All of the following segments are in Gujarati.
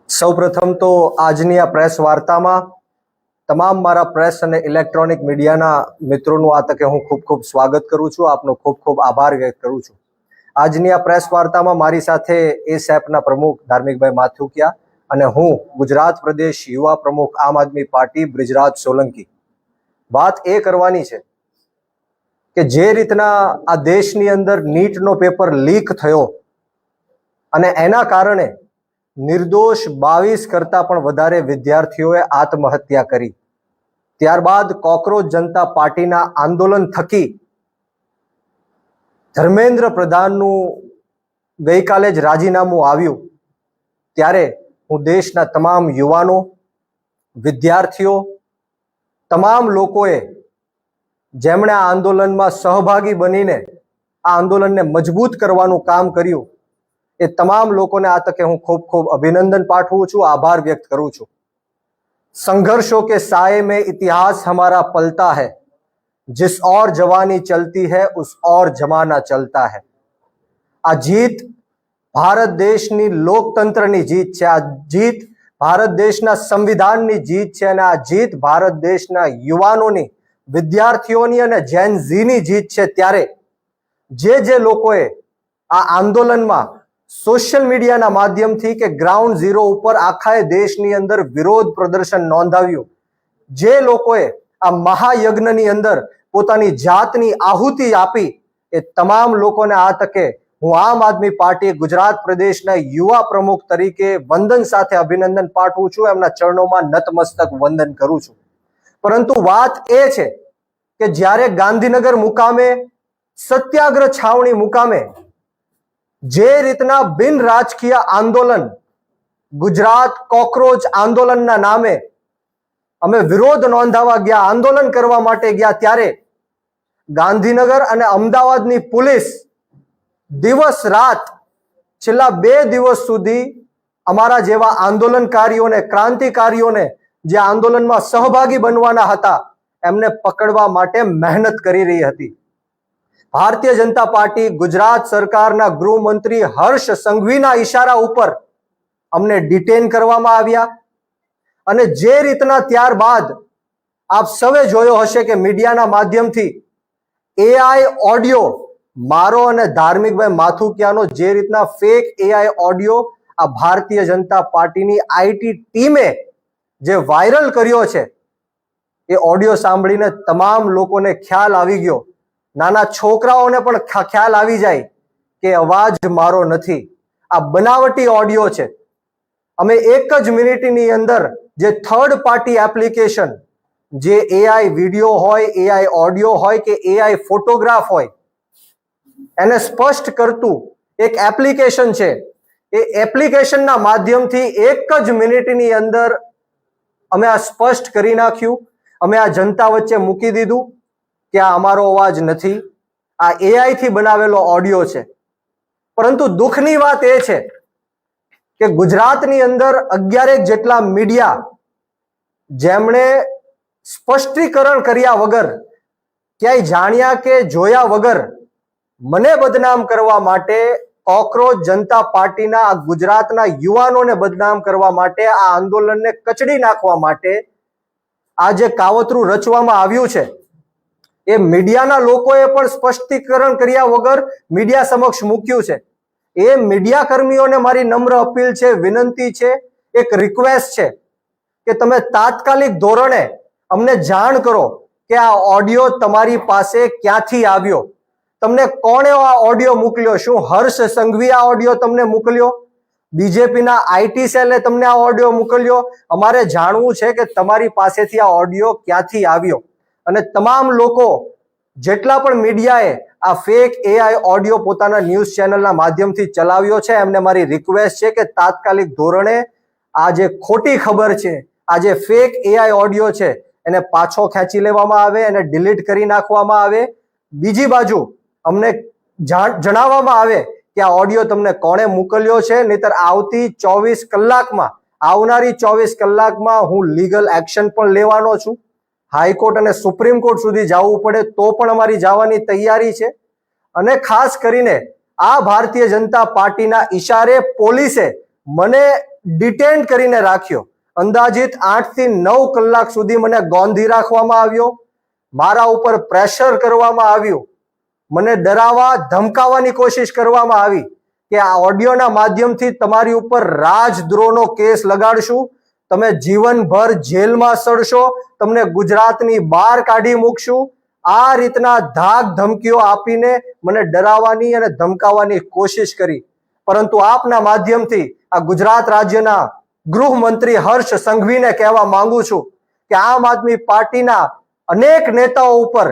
સૌપ્રથમ તો આજની આ પ્રેસ વાર્તામાં તમામ મારા પ્રેસ અને ઇલેક્ટ્રોનિક મીડિયાના મિત્રોનું આ તકે હું ખૂબ ખૂબ સ્વાગત કરું છું, આપનો ખૂબ ખૂબ આભાર વ્યક્ત કરું છું। આજની આ પ્રેસ વાર્તામાં મારી સાથે એસેપના પ્રમુખ ધાર્મિકભાઈ માથુકિયા અને હું ગુજરાત પ્રદેશ યુવા પ્રમુખ આમ આદમી પાર્ટી બ્રિજરાજ સોલંકી। વાત એ કરવાની છે કે જે રીતના આ દેશની અંદર નીટનો પેપર લીક થયો અને એના કારણે નિર્દોષ 22 કરતા પણ વધારે વિદ્યાર્થીઓએ આત્મહત્યા કરી, ત્યારબાદ કોકરોચ જનતા પાર્ટીના આંદોલન થકી ધર્મેન્દ્ર પ્રધાનનું ગઈકાલે જ રાજીનામું આવ્યું, ત્યારે હું દેશના તમામ યુવાનો, વિદ્યાર્થીઓ, તમામ લોકોએ જેમણે આ આંદોલનમાં સહભાગી બનીને આ આંદોલનને મજબૂત કરવાનું કામ કર્યું, એ તમામ લોકોને આ તકે હું ખૂબ ખૂબ અભિનંદન પાઠવું છું, આભાર વ્યક્ત કરું છું। संघर्षों के साए में इतिहास हमारा पलता है, जिस और जवानी चलती है उस और जमाना चलता है। आ जीत भारत देशनी लोकतंत्रनी जीत छे, आ जीत भारत देशना संविधाननी जीत छे અને આ જીત ભારત દેશના યુવાનોની, વિદ્યાર્થીઓની અને જેન ઝીની જીત છે। ત્યારે જે લોકોએ આ આંદોલનમાં સોશિયલ મીડિયાના માધ્યમથી કે ગ્રાઉન્ડ ઝીરો ઉપર આખા દેશની અંદર વિરોધ પ્રદર્શન નોંધાવ્યું, જે લોકોએ આ મહાયજ્ઞની અંદર પોતાની જાતની આહુતિ આપી, એ તમામ લોકોને આ તકે હું આમ આદમી પાર્ટી ગુજરાત પ્રદેશના યુવા પ્રમુખ તરીકે વંદન સાથે અભિનંદન પાઠવું છું, એમના ચરણોમાં નતમસ્તક વંદન કરું છું। પરંતુ વાત એ છે કે જ્યારે ગાંધીનગર મુકામે, સત્યાગ્રહ છાવણી મુકામે જે રીતના બિન રાજકીય આંદોલન, ગુજરાત કોકરોચ આંદોલનના નામે અમે વિરોધ નોંધાવા ગયા, આંદોલન કરવા માટે ગયા, ત્યારે ગાંધીનગર અને અમદાવાદની પોલીસ દિવસ રાત છેલ્લા 2 દિવસ સુધી અમારા જેવા આંદોલનકારીઓને, ક્રાંતિકારીઓને જે આંદોલનમાં સહભાગી બનવાના હતા એમને પકડવા માટે મહેનત કરી રહી હતી। ભારતીય જનતા પાર્ટી ગુજરાત સરકારના ગૃહમંત્રી હર્ષ સંઘવીના ઈશારા ઉપર અમને ડિટેન કરવામાં આવ્યા અને જે રીતના ત્યારબાદ આપ સૌએ જોયો હશે કે મીડિયાના માધ્યમથી એઆઈ ઓડિયો, મારો અને ધાર્મિકભાઈ માથુકિયાનો જે રીતના ફેક એઆઈ ઓડિયો આ ભારતીય જનતા પાર્ટીની આઈટી ટીમે જે વાયરલ કર્યો છે, એ ઓડિયો સાંભળીને તમામ લોકોને ખ્યાલ આવી ગયો, નાના છોકરાઓને પણ ખ્યાલ આવી જાય કે અવાજ મારો નથી, આ બનાવટી ઓડિયો છે। અમે એક જ મિનિટની અંદર જે થર્ડ પાર્ટી એપ્લિકેશન, જે એઆઈ વિડીયો હોય, એઆઈ ઓડિયો હોય કે એઆઈ ફોટોગ્રાફ હોય, એને સ્પષ્ટ કરતું એક એપ્લિકેશન છે, એ એપ્લિકેશનના માધ્યમથી એક જ મિનિટની અંદર અમે આ સ્પષ્ટ કરી નાખ્યું, અમે આ જનતા વચ્ચે મૂકી દીધું કે આ અમારો અવાજ નથી, આ એઆઈ થી બનાવેલો ઓડિયો છે। પરંતુ દુઃખની વાત એ છે કે ગુજરાતની અંદર 11 જેટલા મીડિયા જેમણે સ્પષ્ટીકરણ કર્યા વગર, ક્યાંય જાણ્યા કે જોયા વગર મને બદનામ કરવા માટે, કોકરોચ જનતા પાર્ટીના આ ગુજરાતના યુવાનોને બદનામ કરવા માટે, આ આંદોલનને કચડી નાખવા માટે આ જે કાવતરું રચવામાં આવ્યું છે, એ મીડિયાના લોકોએ પણ સ્પષ્ટીકરણ કર્યા વગર મીડિયા સમક્ષ મૂક્યું છે। એ મીડિયા કર્મીઓને મારી નમ્ર અપીલ છે, વિનંતી છે, એક રિક્વેસ્ટ છે કે તમે તાત્કાલિક ધોરણે અમને જાણ કરો કે આ ઓડિયો તમારી પાસે ક્યાંથી આવ્યો, તમને કોણે આ ઓડિયો મોકલ્યો, શું હર્ષ સંઘવી આ ઓડિયો તમને મોકલ્યો, બીજેપીના આઈટી સેલે તમને આ ઓડિયો મોકલ્યો? અમારે જાણવું છે કે તમારી પાસેથી આ ઓડિયો ક્યાંથી આવ્યો। અને તમામ લોકો, જેટલા પણ મીડિયાએ આ ફેક એઆઈ ઓડિયો પોતાના ન્યૂઝ ચેનલના માધ્યમથી ચલાવ્યો છે, એમને મારી રિક્વેસ્ટ છે કે તાત્કાલિક ધોરણે આ જે ખોટી ખબર છે, આ જે ફેક એઆઈ ઓડિયો છે, એને પાછો ખેંચી લેવામાં આવે, એને ડિલીટ કરી નાખવામાં આવે। બીજી બાજુ અમને જણાવવામાં આવે કે આ ઓડિયો તમને કોણે મોકલ્યો છે, નહીતર આવતી 24 કલાકમાં, આવનારી 24 કલાકમાં હું લીગલ એક્શન પણ લેવાનો છું। હાઈકોર્ટ અને સુપ્રીમ કોર્ટ સુધી જવું પડે તો પણ અમારી જવાની તૈયારી છે। અને ખાસ કરીને આ ભારતીય જનતા પાર્ટીના ઈશારે પોલીસે મને ડિટેન કરીને રાખ્યો. અંદાજિત 8 થી 9 કલાક સુધી મને ગોંધી રાખવામાં આવ્યો. મારા ઉપર પ્રેશર કરવામાં આવ્યું. મને ડરાવવા ધમકાવવાની કોશિશ કરવામાં આવી કે આ ઓડિયોના માધ્યમથી તમારી ઉપર રાજદ્રોહનો કેસ લગાડશું, તમે જીવનભર જેલમાં સડશો, તમને ગુજરાતની બહાર કાઢી મૂકશું. આ રીતના ધાક ધમકીઓ આપીને મને ડરાવવાની અને ધમકાવવાની કોશિશ કરી. પરંતુ આપના માધ્યમથી આ ગુજરાત રાજ્યના ગૃહમંત્રી હર્ષ સંઘવીને કહેવા માંગુ છું કે આમ આદમી પાર્ટીના અનેક નેતાઓ ઉપર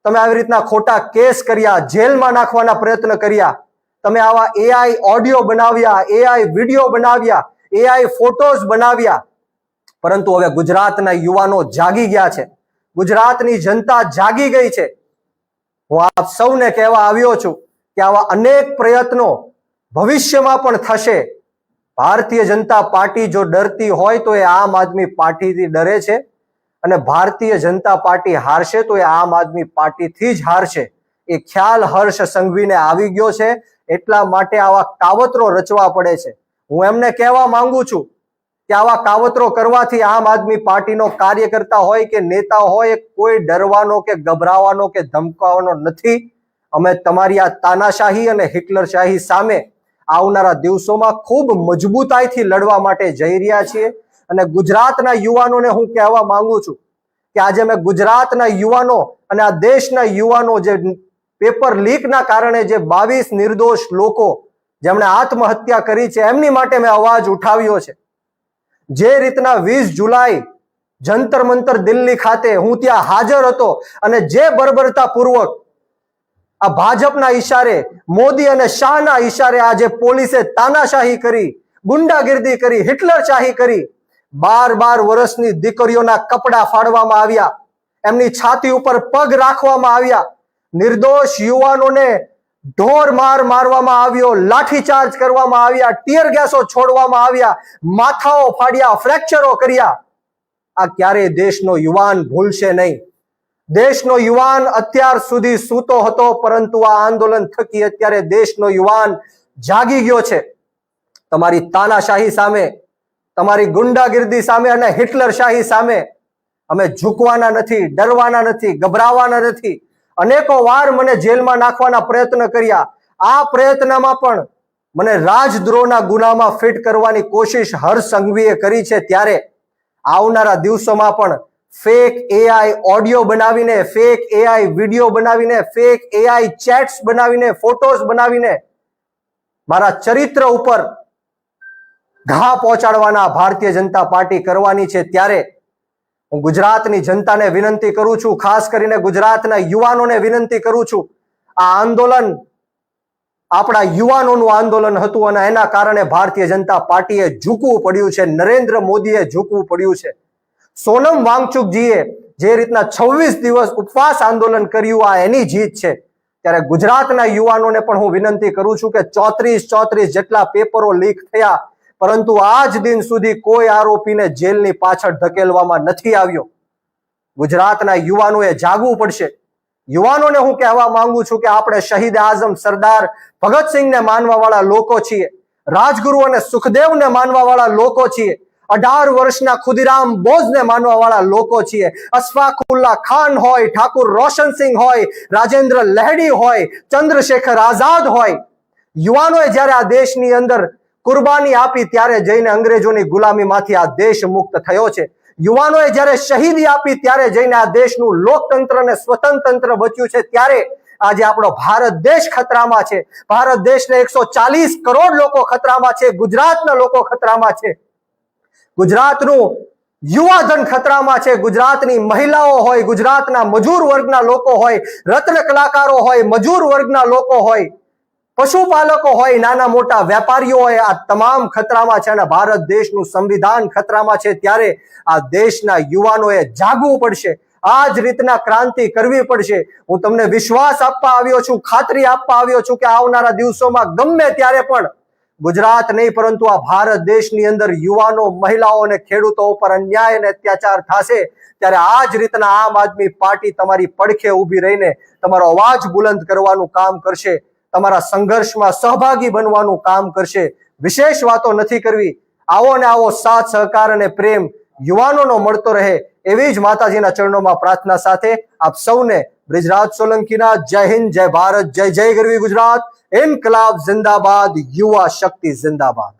તમે આવી રીતના ખોટા કેસ કર્યા, જેલમાં નાખવાના પ્રયત્ન કર્યા, તમે આવા એઆઈ ઓડિયો બનાવ્યા, એઆઈ વિડીયો બનાવ્યા, એઆઈ ફોટોઝ બનાવ્યા. પરંતુ હવે ગુજરાતના યુવાનો જાગી ગયા છે, ગુજરાતની જનતા જાગી ગઈ છે. હું આપ સૌને કહેવા આવ્યો છું કે આવા અનેક પ્રયત્નો ભવિષ્યમાં પણ થશે. ભારતીય જનતા પાર્ટી જો ડરતી હોય તો એ આમ આદમી પાર્ટીથી ડરે છે, અને ભારતીય જનતા પાર્ટી હારશે તો એ આમ આદમી પાર્ટીથી જ હારશે. એ ખ્યાલ હર્ષ સંઘવીને આવી ગયો છે, એટલા માટે આવા કાવતરો રચવા પડે છે. હું એમને કહેવા માંગુ છું કે આવા કાવતરો કરવાથી આમ આદમી પાર્ટીનો કાર્યકર્તા હોય કે નેતા હોય કોઈ ડરવાનો કે ગભરાવાનો કે ધમકાવવાનો નથી. અમે તમારી આ તાનાશાહી અને હિટલરશાહી સામે આવનારા દિવસોમાં ખૂબ મજબૂતાઈથી લડવા માટે જઈ રહ્યા છીએ. અને ગુજરાતના યુવાનોને હું કહેવા માંગુ છું કે આજે મેં ગુજરાતના યુવાનો અને આ દેશના યુવાનો જે પેપર લીકના કારણે જે 22 નિર્દોષ લોકો જેમણે આત્મહત્યા કરી છે એમની માટે મેં અવાજ ઉઠાવ્યો છે. જે રીતના 20 જુલાઈ જંતર મંતર દિલ્હી ખાતે હું ત્યાં હાજર હતો અને જે બર્બરતાપૂર્વક આ ભાજપના ઈશારે, મોદી અને શાહના ઈશારે આજે પોલીસે તાનાશાહી કરી, ગુંડાગીર્દી કરી, હિટલરશાહી કરી, 12 વર્ષની દીકરીઓના કપડા ફાડવામાં આવ્યા, એમની છાતી ઉપર પગ રાખવામાં આવ્યા, નિર્દોષ યુવાનોને ઢોર માર મારવામાં આવ્યો, લાઠીચાર્જ કરવામાં આવ્યા, ટીયર ગેસો છોડવામાં આવ્યા, માથાઓ ફાડ્યા, ફ્રેક્ચરો કર્યા. આ ક્યારેય દેશનો યુવાન ભૂલશે નહીં. દેશનો યુવાન અત્યાર સુધી સૂતો હતો, પરંતુ આ આંદોલન થકી અત્યારે દેશનો યુવાન જાગી ગયો છે. તમારી તાનાશાહી સામે, તમારી ગુંડાગીર્દી સામે અને હિટલરશાહી સામે અમે ઝૂકવાના નથી, ડરવાના નથી, ગભરાવાના નથી. અનેકો વાર મને જેલમાં નાખવાના પ્રયત્ન કર્યા. આ પ્રયત્નમાં પણ મને રાજદ્રોહના ગુનામાં ફિટ કરવાની કોશિશ હર્ષ સંઘવીએ કરી છે. ત્યારે આવનારા દિવસોમાં પણ ફેક એઆઈ ઓડિયો બનાવીને, ફેક એઆઈ વિડીયો બનાવીને, ફેક એઆઈ ચેટ્સ બનાવીને, ફોટોઝ બનાવીને મારા ચરિત્ર ઉપર ઘા પહોંચાડવાના ભારતીય જનતા પાર્ટી કરવાની છે. ત્યારે હું ગુજરાતની જનતાને વિનંતી કરું છું, ખાસ કરીને ગુજરાતના યુવાનોને વિનંતી કરું છું, આ આંદોલન આપણા યુવાનોનું આંદોલન હતું અને એના કારણે ભારતીય જનતા પાર્ટીએ ઝૂકવું પડ્યું છે, નરેન્દ્ર મોદીએ ઝૂકવું પડ્યું છે. સોનમ વાંગચુકજીએ જે રીતના 26 દિવસ ઉપવાસ આંદોલન કર્યું, આ એની જીત છે. ત્યારે ગુજરાતના યુવાનોને પણ હું વિનંતી કરું છું કે 34 જેટલા પેપરો લીક થયા, પરંતુ આજ દિન સુધી કોઈ આરોપીને જેલની પાછળ ધકેલવામાં નથી આવ્યો. ગુજરાતના યુવાનોએ જાગવું પડશે. યુવાનોને હું કહેવા માંગુ છું કે આપણે શહીદ આઝમ સરદાર ભગતસિંહને માનવા વાળા લોકો છીએ, રાજગુરુ અને સુખદેવને માનવા વાળા લોકો છીએ, 18 વર્ષના ખુદીરામ બોઝને માનવા વાળા લોકો છીએ. અશફાકુલ્લા ખાન હોય, ઠાકુર રોશનસિંહ હોય, રાજેન્દ્ર લહેડી હોય, ચંદ્રશેખર આઝાદ હોય, યુવાનોએ જ્યારે આ દેશની અંદર કુરબાની આપી ત્યારે જઈને અંગ્રેજોની ગુલામીમાંથી આ દેશ મુક્ત થયો છે. યુવાનોએ જ્યારે શહીદી આપી ત્યારે જઈને આ દેશનું લોકતંત્ર અને સ્વતંત્ર બચ્યું છે. ત્યારે આજે આપણો ભારત દેશ ખતરામાં છે. ભારત દેશને 140 કરોડ લોકો ખતરામાં છે. ગુજરાતના લોકો ખતરામાં છે. ગુજરાતનું યુવાધન ખતરામાં છે. ગુજરાતની મહિલાઓ હોય, ગુજરાતના મજૂર વર્ગના લોકો હોય, રત્ન કલાકારો હોય, મજૂર વર્ગના લોકો હોય, પશુપાલકો હોય, નાના મોટા વેપારીઓ હોય, આ તમામ ખતરામાં છે અને ભારત દેશનું સંવિધાન ખતરામાં છે. ત્યારે આ દેશના યુવાનોએ જાગવું પડશે, આ જ રીતના ક્રાંતિ કરવી પડશે. હું તમને વિશ્વાસ આપવા આવ્યો છું, ખાતરી આપવા આવ્યો છું કે આવનારા દિવસોમાં ગમે ત્યારે પણ ગુજરાત નહીં પરંતુ આ ભારત દેશની અંદર યુવાનો, મહિલાઓ અને ખેડૂતો ઉપર અન્યાય અને અત્યાચાર થશે. ત્યારે આ જ રીતના આમ આદમી પાર્ટી તમારી પડખે ઊભી રહીને તમારો અવાજ બુલંદ કરવાનું કામ કરશે, તમારા સંઘર્ષમાં સહભાગી બનવાનું કામ કરશે. વિશેષ વાતો નથી કરવી. આવો ને આવો સાથ સહકાર અને પ્રેમ યુવાનોનો મળતો રહે એવી જ માતાજીના ચરણોમાં પ્રાર્થના સાથે આપ સૌને બ્રિજરાજ સોલંકીના જય હિન્દ, જય ભારત, જય જય ગરવી ગુજરાત, ઇન્કલાબ જિંદાબાદ, યુવા શક્તિ જિંદાબાદ.